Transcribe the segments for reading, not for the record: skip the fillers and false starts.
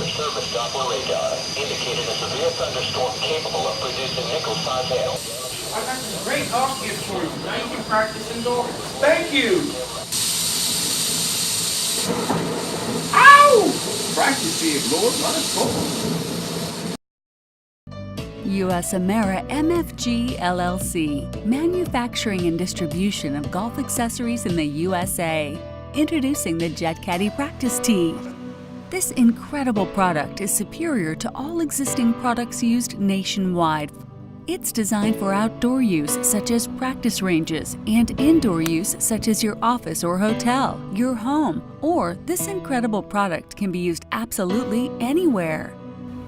service Doppler radar indicated a severe thunderstorm capable of producing nickel-sized hail. I got some great golf gifts for you. Now you can practice indoors. Thank you. Ow! PracTicee, Lord, not a fault. US Amera MFG LLC, manufacturing and distribution of golf accessories in the USA. Introducing the Jet Caddy PracTicee. This incredible product is superior to all existing products used nationwide. It's designed for outdoor use such as practice ranges and indoor use such as your office or hotel, your home, or this incredible product can be used absolutely anywhere.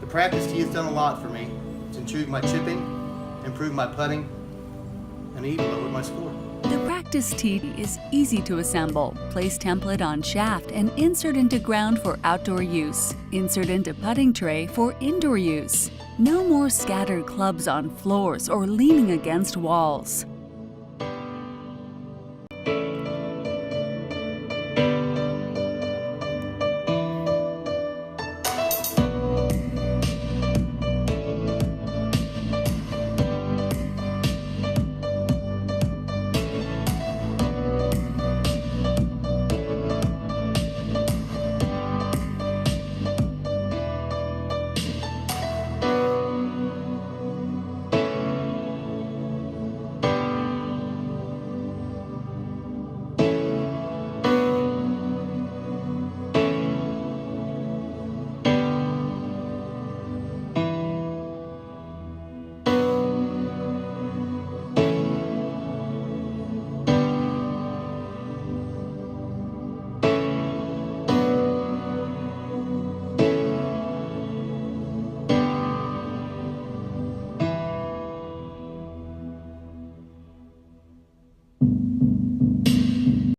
The PracTicee has done a lot for me. It's improved my chipping, improved my putting, and even lowered my score. The PracTicee is easy to assemble. Place template on shaft and insert into ground for outdoor use. Insert into putting tray for indoor use. No more scattered clubs on floors or leaning against walls.